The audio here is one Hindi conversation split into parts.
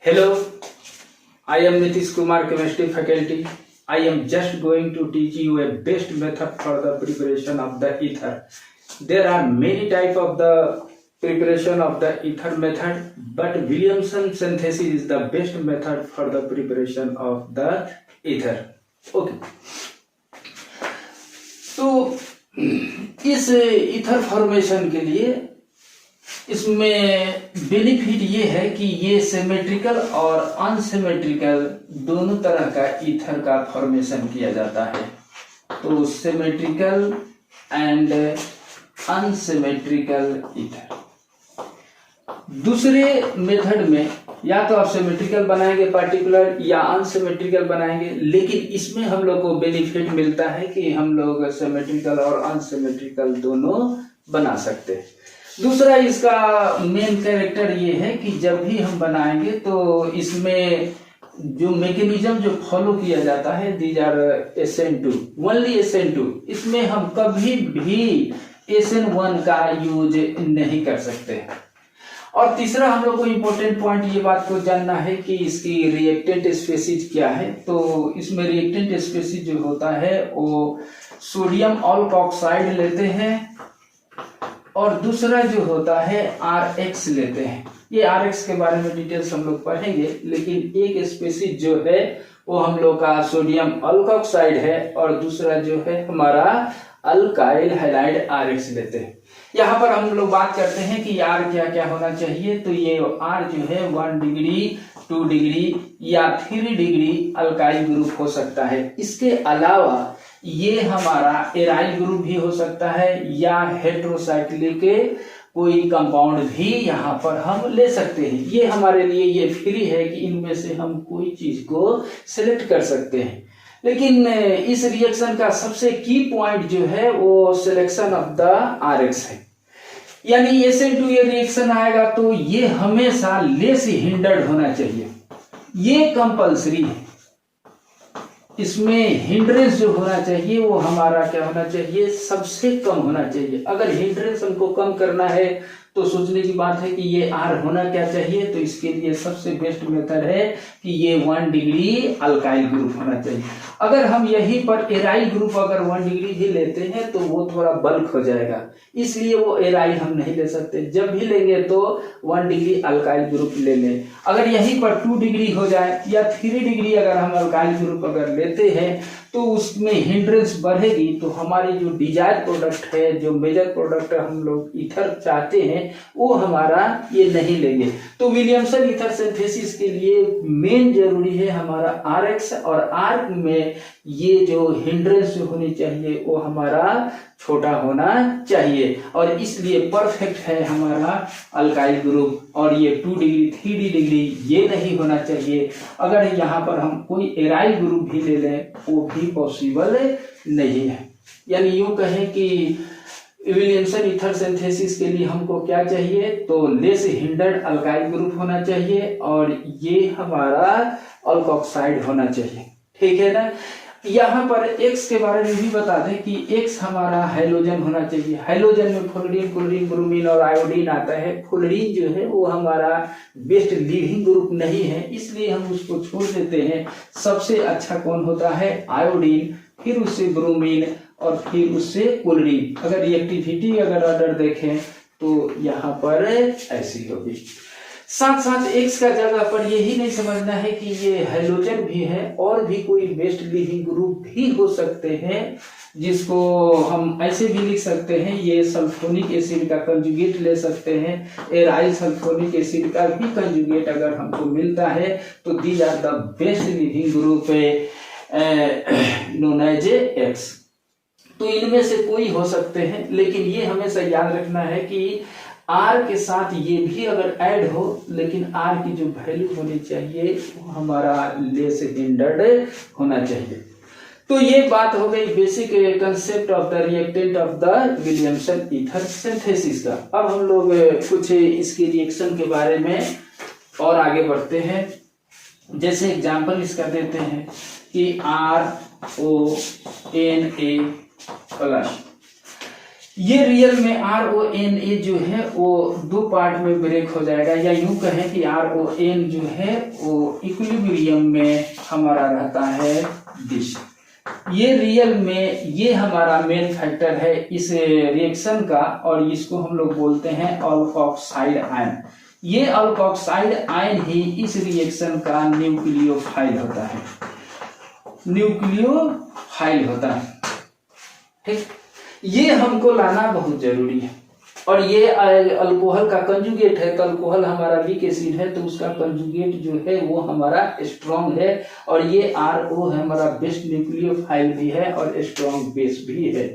Hello, I am Nitish Kumar, chemistry faculty. I am just going to teach you a best method for the preparation of the ether. There are many types of the preparation of the ether method, but Williamson synthesis is the best method for the preparation of the ether. Okay. तो इस ईथर फॉर्मेशन के लिए इसमें बेनिफिट ये है कि ये सिमेट्रिकल और अनसिमेट्रिकल दोनों तरह का ईथर का फॉर्मेशन किया जाता है। तो सिमेट्रिकल एंड अनसिमेट्रिकल ईथर। दूसरे मेथड में या तो आप सिमेट्रिकल बनाएंगे पार्टिकुलर या अनसिमेट्रिकल बनाएंगे, लेकिन इसमें हम लोग को बेनिफिट मिलता है कि हम लोग सिमेट्रिकल और अनसिमेट्रिकल दोनों बना सकते हैं। दूसरा इसका मेन कैरेक्टर ये है कि जब भी हम बनाएंगे तो इसमें जो मैकेनिज्म जो फॉलो किया जाता है, these are SN2, only SN2। इसमें हम कभी भी SN1 का यूज नहीं कर सकते। और तीसरा हम लोग को इम्पोर्टेंट पॉइंट ये बात को जानना है कि इसकी रिएक्टेंट स्पीसीज क्या है। तो इसमें रिएक्टेंट स्पीसीज जो होता है वो सोडियम अल्कोक्साइड लेते हैं और दूसरा जो होता है RX लेते हैं। ये RX के बारे में डिटेल्स हम लोग पढ़ेंगे, लेकिन एक स्पीसीज जो है वो हम लोग का सोडियम अल्कोक्साइड है और दूसरा जो है हमारा अल्काइल हैलाइड RX लेते हैं। यहाँ पर हम लोग बात करते हैं कि R क्या क्या होना चाहिए। तो ये R जो है 1 डिग्री, 2 डिग्री या 3 डिग्री अल्काइल ग्रुप हो सकता है। इसके अलावा ये हमारा एराइल ग्रुप भी हो सकता है या हेटेरोसाइक्लिक कोई कंपाउंड भी यहाँ पर हम ले सकते हैं। ये हमारे लिए ये फ्री है कि इनमें से हम कोई चीज को सिलेक्ट कर सकते हैं। लेकिन इस रिएक्शन का सबसे की पॉइंट जो है वो सिलेक्शन ऑफ द RX है। यानी SN2 ये रिएक्शन आएगा तो ये हमेशा लेस हिंडर्ड होना चाहिए, ये कंपल्सरी है। इसमें हिंड्रेंस जो होना चाहिए वो हमारा क्या होना चाहिए, सबसे कम होना चाहिए। अगर हिंड्रेंस हमको कम करना है तो सोचने की बात है कि ये R होना क्या चाहिए। तो इसके लिए सबसे बेस्ट मेथड है कि ये 1 डिग्री अल्काइल ग्रुप होना चाहिए। अगर हम यहीं पर एराइल ग्रुप अगर 1 डिग्री भी लेते हैं तो वो थोड़ा बल्क हो जाएगा, इसलिए वो एराइल हम नहीं ले सकते। जब भी लेंगे तो 1 डिग्री अल्काइल ग्रुप ले लें। अगर यहीं पर 2 डिग्री हो जाए या 3 डिग्री अगर हम अल्काइल ग्रुप अगर लेते हैं तो उसमें हिंड्रेंस बढ़ेगी। तो हमारी जो डिजायर प्रोडक्ट है, जो मेजर प्रोडक्ट हम लोग ईथर चाहते हैं, वो हमारा ये नहीं लेंगे। तो विलियमसन ईथर सिंथेसिस के लिए मेन जरूरी है हमारा RX, और R में ये जो हिंड्रेंस जो होनी चाहिए वो हमारा छोटा होना चाहिए। और इसलिए परफेक्ट है हमारा अल्काइल ग्रुप। और ये 2 डिग्री 3 डिग्री ये नहीं होना चाहिए। अगर यहाँ पर हम कोई एराइल ग्रुप भी ले लें वो भी पॉसिबल नहीं है। यानी यूं कहें कि विलियमसन ईथर सिंथेसिस के लिए हमको क्या चाहिए, तो लेस हिंडर्ड अल्काइल ग्रुप होना चाहिए और ये हमारा अल्कोक्साइड होना चाहिए। ठीक है ना। यहाँ पर X के बारे में भी बता दें कि X हमारा हैलोजन होना चाहिए। हैलोजन में फ्लोरीन, क्लोरीन, ब्रोमीन और आयोडीन आता है। फ्लोरीन जो है वो हमारा बेस्ट लीविंग ग्रुप नहीं है, इसलिए हम उसको छोड़ देते हैं। सबसे अच्छा कौन होता है, आयोडीन, फिर उससे ब्रोमीन और फिर उससे क्लोरीन। अगर रिएक्टिविटी अगर ऑर्डर देखें तो यहाँ पर ऐसी होगी। साथ साथ X का जगह पर यही नहीं समझना है कि ये हैलोजन भी है, और भी कोई बेस्ट लिविंग ग्रुप भी हो सकते हैं, जिसको हम ऐसे भी लिख सकते हैं। ये सल्फोनिक एसिड का कंजुगेट ले सकते हैं। एराइल सल्फोनिक एसिड का भी कंजुगेट अगर हमको मिलता है तो these are the best living group known as X। तो इनमें से कोई हो सकते हैं, लेकिन ये हमेशा याद रखना है कि R के साथ ये भी अगर ऐड हो, लेकिन R की जो वैल्यू होनी चाहिए वो हमारा लेस हिंडर्ड होना चाहिए। तो ये बात हो गई basic concept of the reactant of the Williamson ether synthesis का। अब हम लोग कुछ इसके रिएक्शन के बारे में और आगे बढ़ते हैं। जैसे एग्जांपल इसका देते हैं कि RONA+। ये रियल में RONA जो है वो दो पार्ट में ब्रेक हो जाएगा, या यूं कहें कि RON जो है वो इक्विलिब्रियम में हमारा रहता है दिस। ये रियल में ये हमारा मेन फैक्टर है इस रिएक्शन का, और इसको हम लोग बोलते हैं अल्कोक्साइड आयन। ये अल्कोक्साइड आयन ही इस रिएक्शन का न्यूक्लियोफाइल होता है, न्यूक्लियोफाइल होता है। ठीक, ये हमको लाना बहुत जरूरी है। और ये अल्कोहल का कंजुगेट है, तो अल्कोहल हमारा वीक एसिड है तो उसका कंजुगेट जो है वो हमारा स्ट्रॉन्ग है, और ये RO है हमारा बेस्ट न्यूक्लियोफाइल भी है और स्ट्रॉन्ग बेस भी है।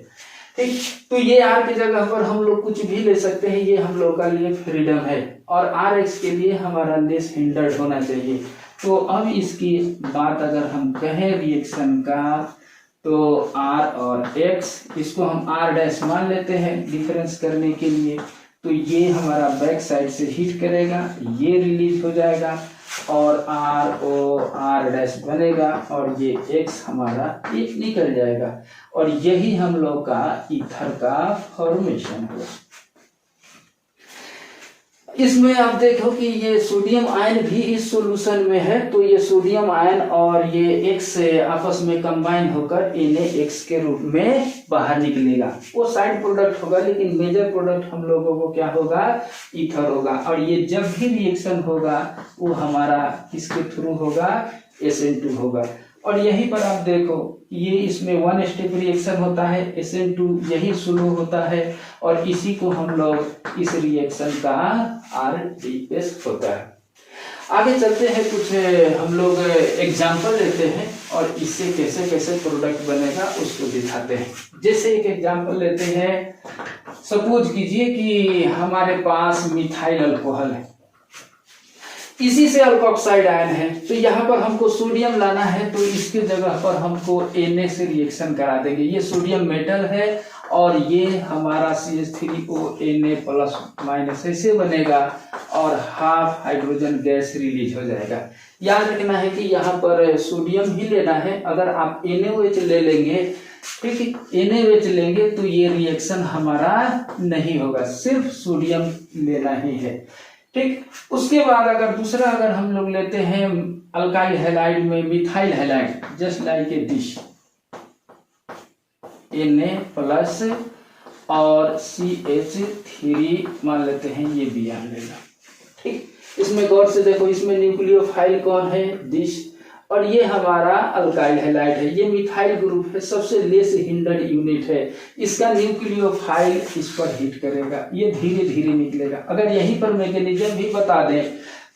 ठीक, तो ये R की जगह पर हम लोग कुछ भी ले सकते हैं, ये हम लोग का लिए फ्रीडम है, और RX के लिए हमारा लेस हिंडर्ड होना चाहिए। तो अब इसकी बात अगर हम कहें रिएक्शन का, तो R और X, इसको हम R' मान लेते हैं डिफरेंस करने के लिए। तो ये हमारा बैक साइड से हीट करेगा, ये रिलीज हो जाएगा, और ROR' बनेगा, और ये X हमारा एक निकल जाएगा, और यही हम लोग का ईथर का फॉर्मेशन होगा। इसमें आप देखो कि ये सोडियम आयन भी इस सॉल्यूशन में है, तो ये सोडियम आयन और ये X आपस में कंबाइन होकर NaX के रूप में बाहर निकलेगा। वो साइड प्रोडक्ट होगा, लेकिन मेजर प्रोडक्ट हम लोगों को क्या होगा, ईथर होगा। और ये जब भी रिएक्शन होगा वो हमारा किसके थ्रू होगा, SN2 होगा। और यहीं पर आप देखो ये इसमें वन स्टेप रिएक्शन होता है, SN2 यही शुरू होता है, और इसी को हम लोग इस रिएक्शन का RDS होता है। आगे चलते हैं, कुछ हम लोग एग्जाम्पल लेते हैं और इससे कैसे कैसे प्रोडक्ट बनेगा उसको दिखाते हैं। जैसे एक एग्जाम्पल लेते हैं, सपोज कीजिए कि हमारे पास मिथाइल अल्कोहल है, इसी से अल्कोक्साइड आयन है, तो यहाँ पर हमको सोडियम लाना है, तो इसके जगह पर हमको Na से रिएक्शन करा देंगे। ये सोडियम मेटल है और ये हमारा CH3O Na+- ऐसे बनेगा, और हाफ हाइड्रोजन गैस रिलीज हो जाएगा। याद रखना है कि यहाँ पर सोडियम ही लेना है। अगर आप NaOH ले लेंगे, ठीक है, NaOH लेंगे तो ये रिएक्शन हमारा नहीं होगा, सिर्फ सोडियम लेना ही है। ठीक, उसके बाद अगर दूसरा अगर हम लोग लेते हैं अल्काइल हैलाइड में methyl halide, just like a this, Na+ और CH3 मान लेते हैं, ये भी मान लेगा। ठीक, इसमें गौर से देखो, इसमें न्यूक्लियोफाइल कौन है, दिस, और ये हमारा अल्काइल हैलाइड है। ये मिथाइल ग्रुप है, सबसे लेस हिंडर्ड यूनिट है। इसका न्यूक्लियोफाइल इस पर हिट करेगा, ये धीरे धीरे निकलेगा। अगर यहीं पर मैकेनिज्म भी बता दें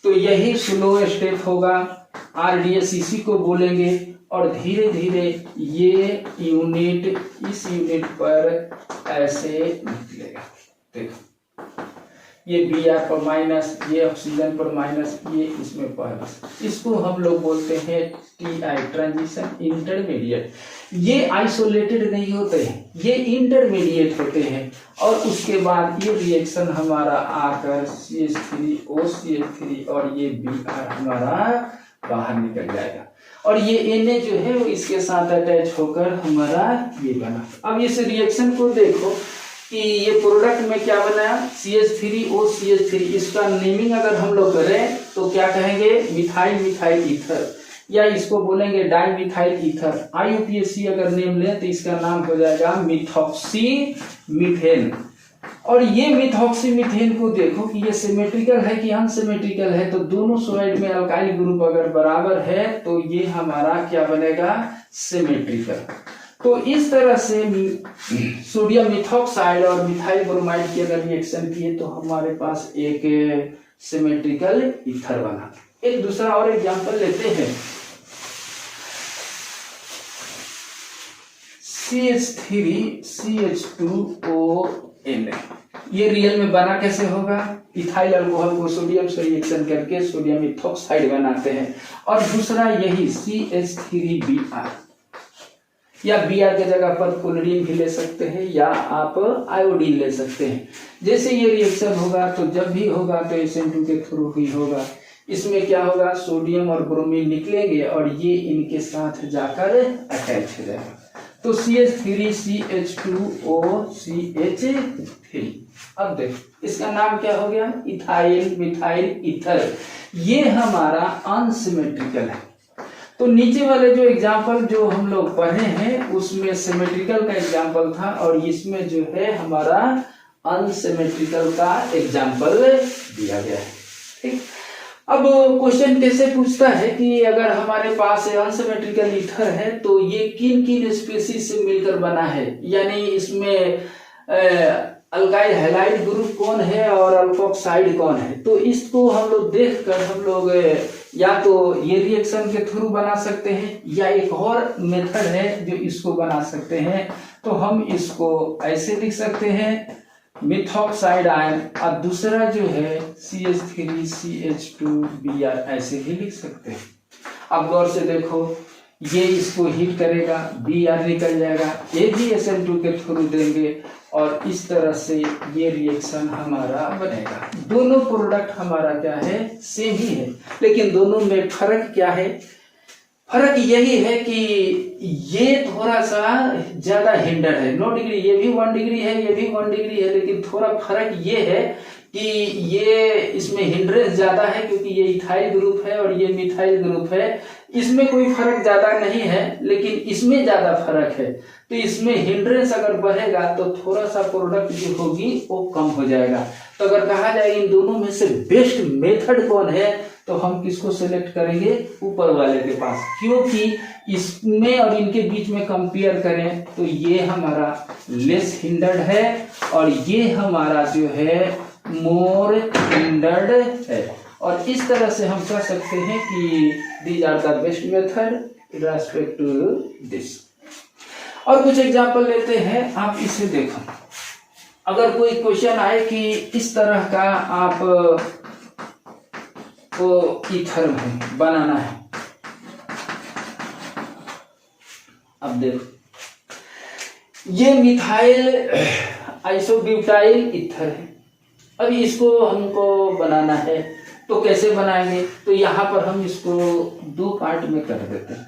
तो यही स्लो स्टेप होगा, RDS इसी को बोलेंगे, और धीरे धीरे ये यूनिट इस यूनिट पर ऐसे निकलेगा। देखो, ये Br पर माइनस, ये ऑक्सीजन पर माइनस, ये इसमें प्लस। इसको हम लोग बोलते हैं TI, ट्रांजिशन इंटरमीडिएट। ये आइसोलेटेड नहीं होते हैं, ये इंटरमीडिएट होते हैं, और उसके बाद ये रिएक्शन हमारा आकर CH3O CH3 और ये Br हमारा बाहर निकल जाएगा, और ये Na जो है वो इसके साथ अटैच होकर हमारा ये बना। अब इस रिएक्शन को देखो कि ये प्रोडक्ट में क्या बना, CH3O CH3। इसका नेमिंग अगर हम लोग करें तो क्या कहेंगे, मिथाइल मिथाइल ईथर, या इसको बोलेंगे डाई मिथाइल ईथर। IUPAC अगर नेम लें तो इसका नाम हो जाएगा मिथॉक्सी मीथेन। और ये मिथॉक्सी मीथेन को देखो कि ये सिमेट्रिकल है कि अनसिमेट्रिकल है, तो दोनों साइड में अल्काइल ग्रुप अगर बराबर है तो ये हमारा क्या बनेगा, सिमेट्रिकल। तो इस तरह से सोडियम मिथॉक्साइड और मिथाइल ब्रोमाइड की अगर रिएक्शन किए तो हमारे पास एक सिमेट्रिकल ईथर बना। एक दूसरा और एग्जांपल लेते हैं, CH3CH2ONa। ये रियल में बना कैसे होगा, इथाइल अल्कोहल को सोडियम से रिएक्शन करके सोडियम मिथॉक्साइड बनाते हैं। और दूसरा यही CH3Br, या Br के जगह पर क्लोरीन भी ले सकते हैं, या आप आयोडीन ले सकते हैं। जैसे ये रिएक्शन होगा तो जब भी होगा तो SN2 के थ्रू ही होगा। इसमें क्या होगा, सोडियम और ब्रोमीन निकलेंगे और ये इनके साथ जाकर अटैच हो जाएगा। तो तो CH3CH2OCH3। अब देखो इसका नाम क्या हो गया, इथाइल मिथाइल ईथर। ये हमारा अनसिमेट्रिकल है। तो नीचे वाले जो एग्जाम्पल जो हम लोग पढ़े हैं उसमें सिमेट्रिकल का एग्जाम्पल था और इसमें जो है हमारा अनसिमेट्रिकल का एग्जाम्पल दिया गया है। ठीक, अब क्वेश्चन कैसे पूछता है कि अगर हमारे पास अनसिमेट्रिकल ईथर है तो ये किन किन स्पीशीज से मिलकर बना है, यानी इसमें अल्काइल हैलाइड ग्रुप कौन है और अल्कोक्साइड कौन है। तो इसको हम लोग देखकर हम लोग या तो ये रिएक्शन के थ्रू बना सकते हैं या एक और मेथड है जो इसको बना सकते हैं। तो हम इसको ऐसे लिख सकते हैं मिथॉक्साइड आयन और दूसरा जो है CH3CH2Br, ऐसे भी लिख सकते हैं। अब गौर से देखो, ये इसको हीट करेगा, Br निकल जाएगा, ये भी SN2 के थ्रू देंगे और इस तरह से ये रिएक्शन हमारा बनेगा। दोनों प्रोडक्ट हमारा क्या है, सेम ही है, लेकिन दोनों में फर्क क्या है, फर्क यही है कि ये थोड़ा सा ज्यादा हिंडर है, 9 डिग्री, ये भी 1 डिग्री है, ये भी 1 डिग्री है, लेकिन थोड़ा फर्क ये है कि ये इसमें हिंड्रेंस ज्यादा है क्योंकि ये इथाइल ग्रुप है और ये मिथाइल ग्रुप है। इसमें कोई फर्क ज्यादा नहीं है लेकिन इसमें ज्यादा फर्क है। तो इसमें हिंड्रेंस अगर बढ़ेगा तो थोड़ा सा प्रोडक्ट जो होगी वो कम हो जाएगा। तो अगर कहा जाए इन दोनों में से बेस्ट मेथड कौन है तो हम किसको सिलेक्ट करेंगे, ऊपर वाले के पास, क्योंकि इसमें और इनके बीच में कंपेयर करें तो ये हमारा लेस हिंडर्ड है और ये हमारा जो है मोर हिंडर्ड है। और इस तरह से हम कह सकते हैं कि these are the best method in respect to this. और कुछ एग्जांपल लेते हैं, आप इसे देखो। अगर कोई क्वेश्चन आए कि इस तरह का आप को ईथर में बनाना है, अब देखो ये मिथाइल आइसोब्यूटाइल ईथर है। अभी इसको हमको बनाना है तो कैसे बनाएंगे, तो यहाँ पर हम इसको 2 पार्ट में कर देते हैं।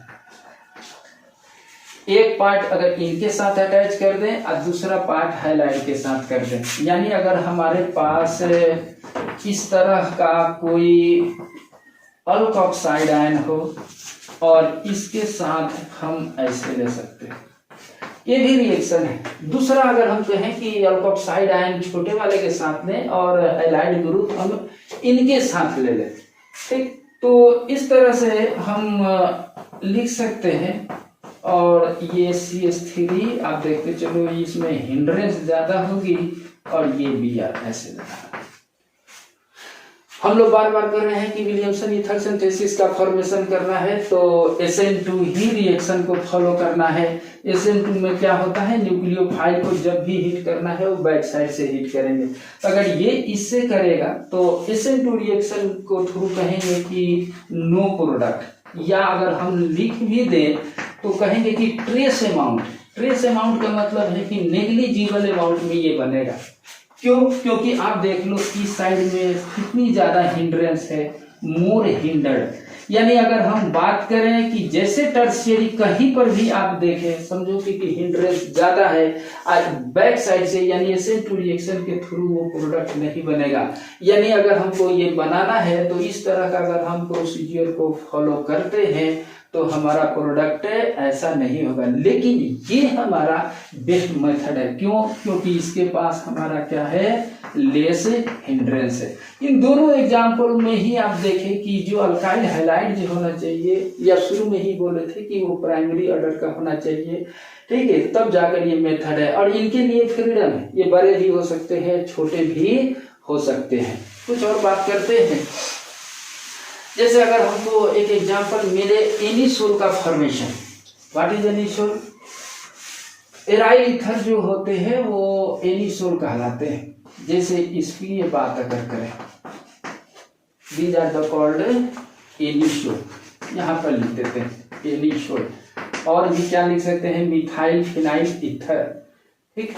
एक पार्ट अगर इनके साथ अटैच कर दें और दूसरा पार्ट हैलाइड के साथ कर दें। यानी अगर हमारे पास इस तरह का कोई अल्कोक्साइड आयन हो और इसके साथ हम ऐसे ले सकते हैं, ये भी रिएक्शन है। दूसरा अगर हम कहें कि अल्कोक्साइड आयन छोटे वाले के साथ लें और हैलाइड ग्रुप हम इनके साथ ले लें, ठीक। तो इस तरह से हम लिख सकते हैं। और ये CH3 आप देखते चलो इसमें हिंड्रेंस ज्यादा होगी और ये Br ऐसे लगा। हम लोग बार बार कर रहे हैं कि विलियमसन ईथर सिंथेसिस का फॉर्मेशन करना है तो SN2 ही रिएक्शन को फॉलो करना है। SN2 में क्या होता है, न्यूक्लियोफाइल को जब भी हीट करना है वो बैक साइड से हीट करेंगे। अगर ये इससे करेगा तो SN2 रिएक्शन को थ्रू कहेंगे कि नो प्रोडक्ट, या अगर हम लिख भी दें तो कहेंगे कि ट्रेस अमाउंट। ट्रेस अमाउंट का मतलब है कि नेग्लिजिबल अमाउंट में ये बनेगा। क्यों, क्योंकि आप देख लो इस साइड में कितनी ज्यादा हिंड्रेंस है, मोर हिंडर्ड। यानी अगर हम बात करें कि जैसे टर्शियरी कहीं पर भी आप देखें समझो कि हिंड्रेंस ज्यादा है बैक साइड से, यानी SN2 रिएक्शन के थ्रू वो प्रोडक्ट नहीं बनेगा। यानी अगर हमको ये बनाना है तो इस तरह का अगर हम प्रोसीजर को फॉलो करते हैं तो हमारा प्रोडक्ट ऐसा नहीं होगा। लेकिन ये हमारा बेस्ट मेथड है। क्यों, क्योंकि इसके पास हमारा क्या है, लेस हिंड्रेंस है। इन दोनों एग्जाम्पल में ही आप देखें कि जो अल्काइल हैलाइड जो होना चाहिए, या शुरू में ही बोले थे कि वो प्राइमरी ऑर्डर का होना चाहिए, ठीक है, तब जाकर ये मेथड है। और इनके लिए फ्रीडम है, ये बड़े भी हो सकते हैं, छोटे भी हो सकते हैं। कुछ और बात करते हैं, जैसे अगर हमको एक एग्जांपल मिले एनिसोल का formation. What is anisole? Aryl ether जो होते हैं वो एनिसोल कहलाते हैं। जैसे इसकी ये बात अगर करें, these are the called anisole, यहाँ पर लिख देते हैं एनिसोल। और भी क्या लिख सकते हैं, मिथाइल फिनाइल ईथर, ठीक,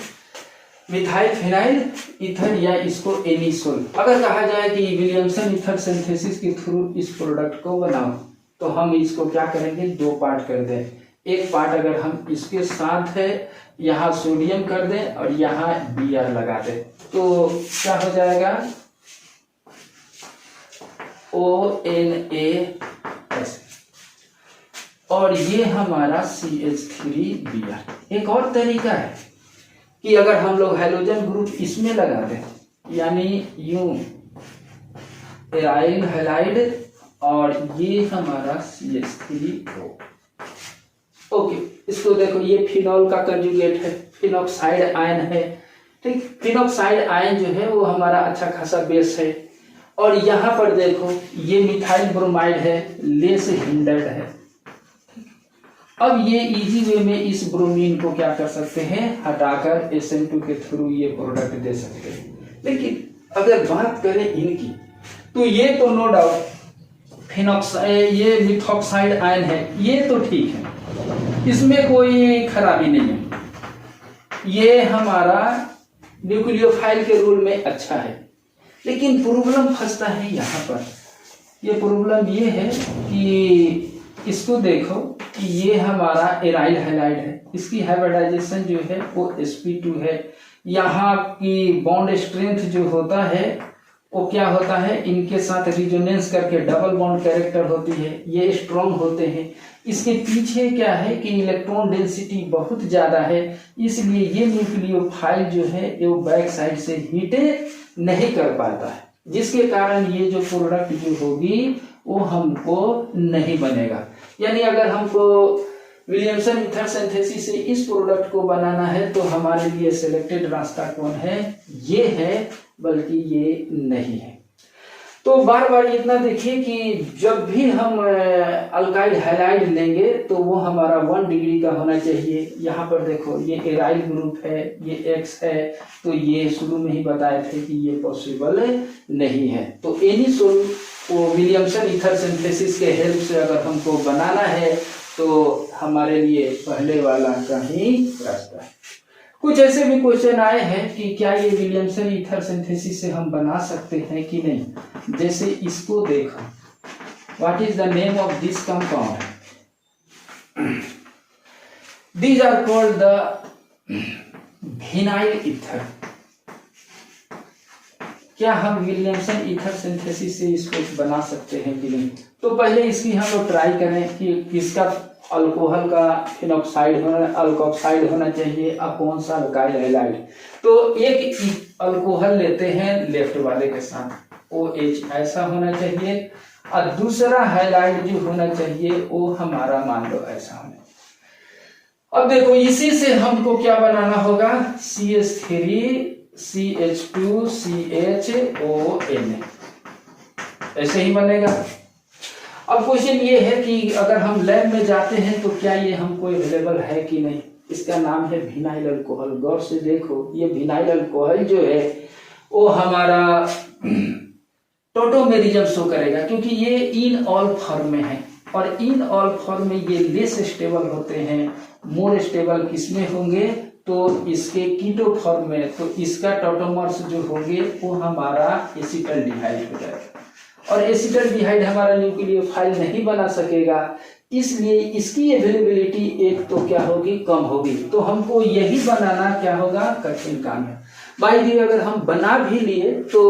मिथाइल फिनाइल ईथर या इसको एनिसोल। अगर कहा जाए कि विलियमसन ईथर सिंथेसिस के थ्रू इस प्रोडक्ट को बनाओ तो हम इसको क्या करेंगे, 2 पार्ट कर दें। एक पार्ट अगर हम इसके साथ है यहाँ सोडियम कर दें और यहाँ Br लगा दें तो क्या हो जाएगा, ONA, और ये हमारा CH3Br। एक और तरीका है कि अगर हम लोग हाइड्रोजन ग्रुप इसमें लगा दें, यानी यूं एराइल हैलाइड और ये हमारा CH3O। ओके, इसको देखो, ये फिनॉल का कंजुगेट है, फिनॉक्साइड आयन है, ठीक। फिनॉक्साइड आयन जो है वो हमारा अच्छा खासा बेस है। और यहाँ पर देखो ये मिथाइल ब्रोमाइड है, लेस हिंडर्ड है। अब ये इजी वे में इस ब्रोमीन को क्या कर सकते हैं, हटाकर SN2 के थ्रू ये प्रोडक्ट दे सकते हैं। लेकिन अगर बात करें इनकी, तो ये तो नो डाउट फिनॉक्साइड, ये मिथॉक्साइड आयन है, ये तो ठीक है, इसमें कोई खराबी नहीं है, ये हमारा न्यूक्लियोफाइल के रूल में अच्छा है। लेकिन प्रॉब्लम फंसता है यहाँ पर। ये प्रॉब्लम ये है कि इसको देखो कि ये हमारा एराइल हैलाइड है, इसकी हाइब्रिडाइजेशन जो है वो sp2 है। यहाँ की बॉन्ड स्ट्रेंथ जो होता है वो क्या होता है, इनके साथ रिजोनेंस करके डबल बॉन्ड कैरेक्टर होती है, ये स्ट्रॉन्ग होते हैं। इसके पीछे क्या है कि इलेक्ट्रॉन डेंसिटी बहुत ज्यादा है, इसलिए ये न्यूक्लियोफाइल जो है वो बैक साइड से हीट नहीं कर पाता है, जिसके कारण ये जो प्रोडक्ट जो होगी वो हमको नहीं बनेगा। यानी अगर हमको विलियमसन ईथर सिंथेसिस से इस प्रोडक्ट को बनाना है तो हमारे लिए सिलेक्टेड रास्ता कौन है, ये है, बल्कि ये नहीं है। तो बार बार इतना देखिए कि जब भी हम अल्काइल हैलाइड लेंगे तो वो हमारा 1 डिग्री का होना चाहिए। यहाँ पर देखो ये एराइल ग्रुप है, ये X है, तो ये शुरू में ही बताए थे कि ये पॉसिबल नहीं है। तो एनी विलियमसन ईथर सिंथेसिस के हेल्प से अगर हमको बनाना है तो हमारे लिए पहले वाला का ही रास्ता है। कुछ ऐसे भी क्वेश्चन आए हैं कि क्या ये विलियमसन ईथर सिंथेसिस से हम बना सकते हैं कि नहीं। जैसे इसको देखो, what is the name of this compound, these are called the vinyl ether. क्या हम विलियमसन ईथर सिंथेसिस से इसको बना सकते हैं कि नहीं। तो पहले इसकी हम लोग ट्राई करें कि किसका अल्कोहल का फिनॉक्साइड होना, अल्कोक्साइड होना चाहिए, और कौन सा अल्काइल हैलाइड। तो एक अल्कोहल लेते हैं लेफ्ट वाले के साथ, OH ऐसा होना चाहिए, और दूसरा हैलाइड जो होना चाहिए वो हमारा मान लो ऐसा होना। अब देखो इसी से हमको क्या बनाना होगा, CH3 CH2 CHON, ऐसे ही बनेगा। अब क्वेश्चन ये है कि अगर हम लैब में जाते हैं तो क्या ये हमको अवेलेबल है कि नहीं। इसका नाम है विनाइल अल्कोहल। गौर से देखो, ये विनाइल अल्कोहल जो है वो हमारा टोटोमेरिज्म शो करेगा, क्योंकि ये इन ऑल फॉर्म में है, और इन ऑल फॉर्म में ये लेस स्टेबल होते हैं। मोर स्टेबल किसमें होंगे, तो इसके कीटो फॉर्म में, तो इसका टोटोमर्स जो होंगे वो हमारा एसिटल्डिहाइड हो जाएगा, और एसिटल्डिहाइड हमारा न्यूक्लियोफाइल नहीं बना सकेगा, इसलिए इसकी अवेलेबिलिटी एक तो क्या होगी, कम होगी। तो हमको यही बनाना क्या होगा, कठिन काम है। बाय द वे अगर हम बना भी लिए तो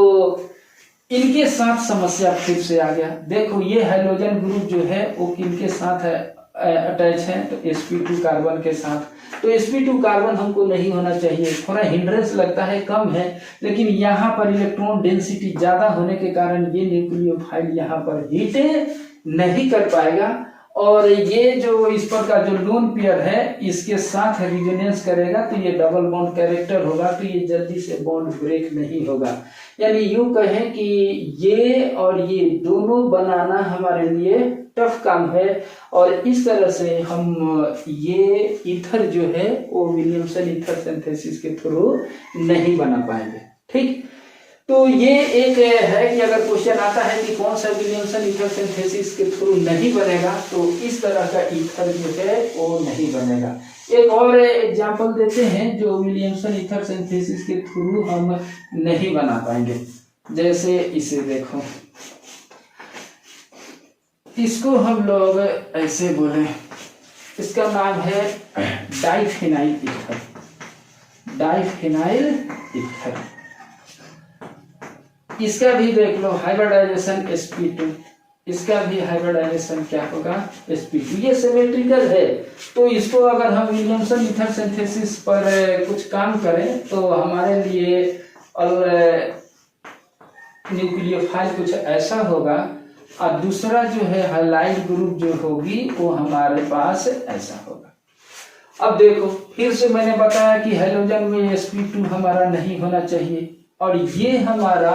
इनके साथ समस्या फिर से आ गया। देखो ये हाइड्रोजन ग्रुप जो है वो किनके साथ है, अटैच है, तो sp2 कार्बन के साथ। तो sp2 कार्बन हमको नहीं होना चाहिए, थोड़ा हिंड्रेंस लगता है, कम है, लेकिन यहाँ पर इलेक्ट्रॉन डेंसिटी ज्यादा होने के कारण ये न्यूक्लियोफाइल यहाँ पर हीट नहीं कर पाएगा, और ये जो इस पर का जो लोन पेयर है इसके साथ रिजोनेंस करेगा, तो ये डबल बॉन्ड कैरेक्टर होगा, तो ये जल्दी से बॉन्ड ब्रेक नहीं होगा। यानी यूं कहें कि ये और ये दोनों बनाना हमारे लिए टफ काम है, और इस तरह से हम ये ईथर जो है वो विलियमसन ईथर सिंथेसिस के थ्रू नहीं बना पाएंगे। ठीक, तो ये एक है कि अगर क्वेश्चन आता है कि कौन सा विलियमसन ईथर सिंथेसिस के थ्रू नहीं बनेगा, तो इस तरह का ईथर जो है वो नहीं बनेगा। एक और एग्जांपल देते हैं जो विलियमसन ईथर सिंथेसिस के थ्रू हम नहीं बना पाएंगे। जैसे इसे देखो, इसको हम लोग ऐसे बोले इसका नाम है डाइफिनाइल ईथर, डाइफिनाइल ईथर। इसका भी देख लो हाइब्रिडाइजेशन sp2, इसका भी हाइब्रिडाइजेशन क्या होगा sp2। ये सिमेट्रिकल है, तो इसको अगर हम विलियमसन ईथर सिंथेसिस पर कुछ काम करें तो हमारे लिए न्यूक्लियोफाइल कुछ ऐसा होगा, और दूसरा जो है हाइलाइट ग्रुप जो होगी वो हमारे पास ऐसा होगा। अब देखो फिर से मैंने बताया कि हाइड्रोजन में sp2 हमारा नहीं होना चाहिए, और ये हमारा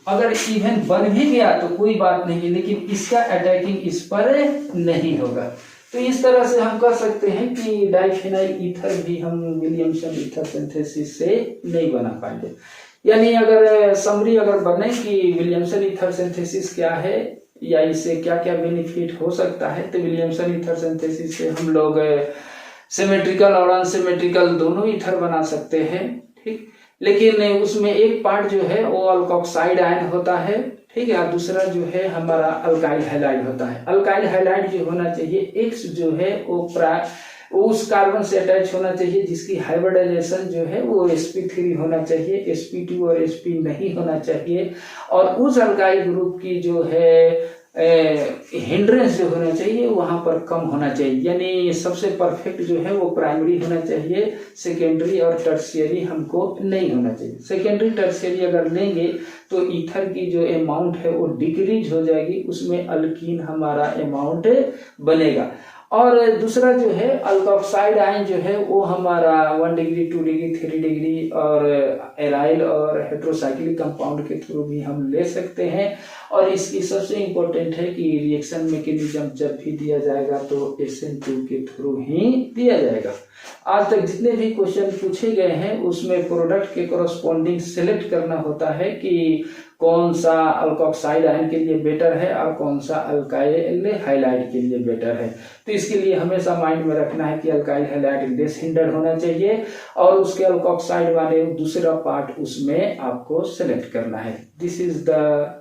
अगर इवन बन भी गया तो कोई बात नहीं है, लेकिन इसका अटैकिंग इस पर नहीं होगा। तो इस तरह से हम कह सकते हैं कि डाइफिनाइल ईथर भी हम विलियमसन ईथर सिंथेसिस से नहीं बना पाएंगे। यानी अगर समरी अगर बने कि विलियमसन ईथर सिंथेसिस क्या है या इससे क्या क्या बेनिफिट हो सकता है, तो विलियमसन ईथर सिंथेसिस से हम लोग सिमेट्रिकल और अनसिमेट्रिकल दोनों ईथर बना सकते हैं, ठीक। लेकिन उसमें एक पार्ट जो है वो अल्कोक्साइड आयन होता है, ठीक है, और दूसरा जो है हमारा अल्काइल हैलाइड होता है। अल्काइल हैलाइड जो होना चाहिए X जो है वो उस कार्बन से अटैच होना चाहिए जिसकी हाइब्रिडाइजेशन जो है वो sp3 होना चाहिए, sp2 और sp नहीं होना चाहिए। और उस अल्काइल ग्रुप की जो है हिंड्रेंस जो होना चाहिए वहां पर कम होना चाहिए। यानी सबसे परफेक्ट जो है वो प्राइमरी होना चाहिए, सेकेंडरी और टर्शियरी हमको नहीं होना चाहिए। सेकेंडरी टर्शियरी अगर लेंगे तो ईथर की जो अमाउंट है वो डिक्रीज हो जाएगी, उसमें अल्कीन हमारा अमाउंट बनेगा। और दूसरा जो है अल्कोक्साइड आयन जो है वो हमारा 1 डिग्री 2 डिग्री 3 डिग्री और एराइल और हेट्रोसाइक्लिक कंपाउंड के थ्रू भी हम ले सकते हैं। और इसकी सबसे इम्पोर्टेंट है कि रिएक्शन मैकेनिज्म जब भी दिया जाएगा तो SN2 के थ्रू ही दिया जाएगा। आज तक जितने भी क्वेश्चन पूछे गए हैं उसमें प्रोडक्ट के कोरस्पॉन्डिंग सिलेक्ट करना होता है कि कौन सा अल्कोक्साइड आयन के लिए बेटर है और कौन सा अल्काइल हैलाइड के लिए बेटर है। तो इसके लिए हमेशा माइंड में रखना है कि अल्काइल हैलाइड लेस हिंडर होना चाहिए और उसके अल्कोक्साइड वाले दूसरा पार्ट उसमें आपको सिलेक्ट करना है। This is the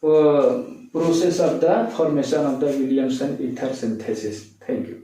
process of the formation of the Williamson ether synthesis. Thank you.